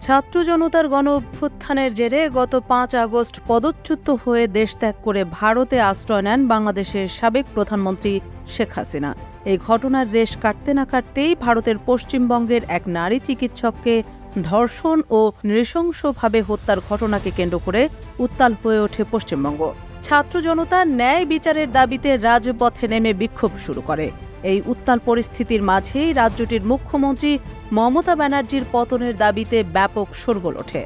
ছাত্র জনতার গণ অভ্যুত্থানের জেরে গত ৫ আগস্ট পদচ্যুত হয়ে দেশ ত্যাগ করে ভারতে আশ্রয় নেন বাংলাদেশের সাবেক প্রধানমন্ত্রী শেখ হাসিনা। এই ঘটনার রেশ কাটতে না কাটতেই ভারতের পশ্চিমবঙ্গের এক নারী চিকিৎসককে ধর্ষণ ও নৃশংসভাবে হত্যার ঘটনাকে কেন্দ্র করে উত্তাল হয়ে ওঠে পশ্চিমবঙ্গ। ছাত্র জনতা ন্যায় বিচারের দাবিতে রাজপথে নেমে বিক্ষোভ শুরু করে। এই উত্তাল পরিস্থিতির মাঝেই রাজ্যটির মুখ্যমন্ত্রী মমতা ব্যানার্জির পতনের দাবিতে ব্যাপক শোরগোল ওঠে।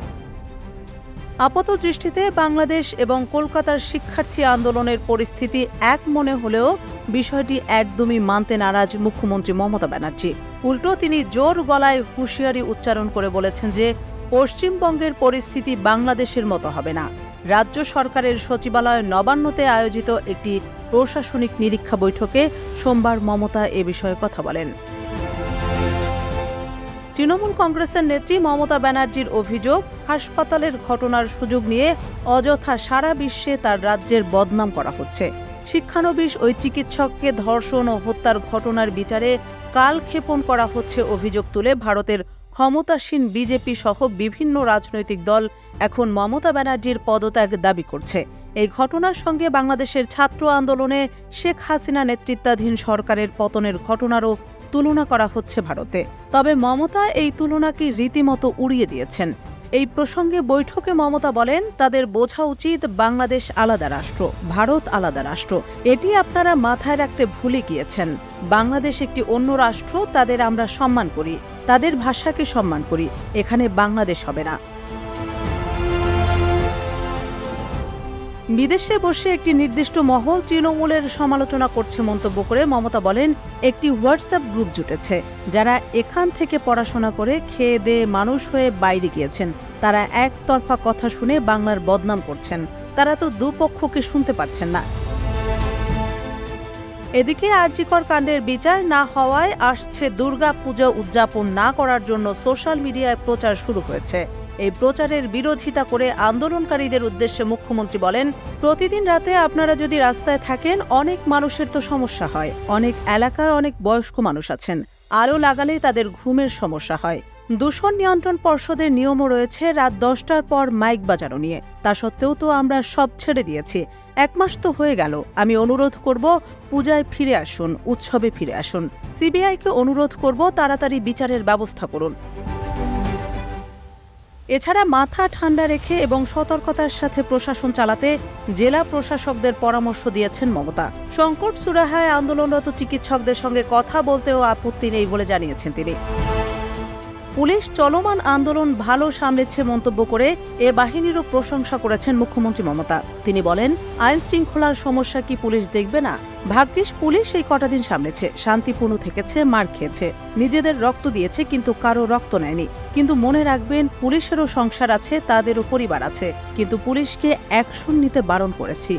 আপাত দৃষ্টিতে বাংলাদেশ এবং কলকাতার শিক্ষার্থী আন্দোলনের পরিস্থিতি এক মনে হলেও বিষয়টি একদমই মানতে নারাজ মুখ্যমন্ত্রী মমতা ব্যানার্জি। উল্টো তিনি জোর গলায় হুঁশিয়ারি উচ্চারণ করে বলেছেন যে পশ্চিমবঙ্গের পরিস্থিতি বাংলাদেশের মতো হবে না। রাজ্য সরকারের সচিবালয় নবান্নতে আয়োজিত একটি প্রশাসনিক নিরীক্ষা বৈঠকে সোমবার মমতা এ বিষয়ে কথা বলেন। তৃণমূল কংগ্রেসের নেত্রী মমতা ব্যানার্জির অভিযোগ, হাসপাতালের ঘটনার সুযোগ নিয়ে অযথা সারা বিশ্বে তার রাজ্যের বদনাম করা হচ্ছে। শিক্ষানবিশ ওই চিকিৎসককে ধর্ষণ ও হত্যার ঘটনার বিচারে কালক্ষেপণ করা হচ্ছে অভিযোগ তুলে ভারতের ক্ষমতাসীন বিজেপি সহ বিভিন্ন রাজনৈতিক দল এখন মমতা ব্যানার্জির পদত্যাগ দাবি করছে। এই ঘটনার সঙ্গে বাংলাদেশের ছাত্র আন্দোলনে শেখ হাসিনা নেতৃত্বাধীন সরকারের পতনের ঘটনারও তুলনা করা হচ্ছে ভারতে। তবে মমতা এই তুলনাকে রীতিমতো উড়িয়ে দিয়েছেন। এই প্রসঙ্গে বৈঠকে মমতা বলেন, তাদের বোঝা উচিত বাংলাদেশ আলাদা রাষ্ট্র, ভারত আলাদা রাষ্ট্র। এটি আপনারা মাথায় রাখতে ভুলে গিয়েছেন। বাংলাদেশ একটি অন্য রাষ্ট্র, তাদের আমরা সম্মান করি, তাদের ভাষাকে সম্মান করি। এখানে বাংলাদেশ হবে না। বিদেশে বসে একটি নির্দিষ্ট মহল তৃণমূলের সমালোচনা করছে মন্তব্য করে মমতা বলেন, একটি হোয়াটসঅ্যাপ গ্রুপ জুটেছে, যারা এখান থেকে পড়াশোনা করে খেয়ে দেয়ে মানুষ হয়ে বাইরে গিয়েছেন। তারা একতরফা কথা শুনে বাংলার বদনাম করছেন। তারা তো দুপক্ষকে শুনতে পাচ্ছেন না। এদিকে আরজিকর কাণ্ডের বিচার না হওয়ায় আসছে দুর্গা পূজা উদযাপন না করার জন্য সোশ্যাল মিডিয়ায় প্রচার শুরু হয়েছে। এই প্রচারের বিরোধিতা করে আন্দোলনকারীদের উদ্দেশ্যে মুখ্যমন্ত্রী বলেন, প্রতিদিন রাতে আপনারা যদি রাস্তায় থাকেন, অনেক মানুষের তো সমস্যা হয়। অনেক এলাকায় অনেক বয়স্ক মানুষ আছেন, আলো লাগালে তাদের ঘুমের সমস্যা হয়। দূষণ নিয়ন্ত্রণ পর্ষদের নিয়মও রয়েছে রাত 10টার পর মাইক বাজানো নিয়ে। তা সত্ত্বেও তো আমরা সব ছেড়ে দিয়েছি। 1 মাস তো হয়ে গেল। আমি অনুরোধ করব, পূজায় ফিরে আসুন, উৎসবে ফিরে আসুন। সিবিআইকে অনুরোধ করব, তাড়াতাড়ি বিচারের ব্যবস্থা করুন। এছাড়া মাথা ঠান্ডা রেখে এবং সতর্কতার সাথে প্রশাসন চালাতে জেলা প্রশাসকদের পরামর্শ দিয়েছেন মমতা। সংকট সুরাহায় আন্দোলনরত চিকিৎসকদের সঙ্গে কথা বলতেও আপত্তি নেই বলে জানিয়েছেন তিনি। পুলিশ চলমান আন্দোলন ভালো সামলেছে মন্তব্য করে এ বাহিনীরও প্রশংসা করেছেন মুখ্যমন্ত্রী মমতা। তিনি বলেন, আইন শৃঙ্খলার সমস্যা কি পুলিশ দেখবে না? ভাগ্যিস পুলিশ এই কটা দিন সামলেছে, শান্তিপূর্ণ থেকেছে, মার খেয়েছে, নিজেদের রক্ত দিয়েছে, কিন্তু কারো রক্ত নেয়নি। কিন্তু মনে রাখবেন, পুলিশেরও সংসার আছে, তাদেরও পরিবার আছে, কিন্তু পুলিশকে অ্যাকশন নিতে বারণ করেছি।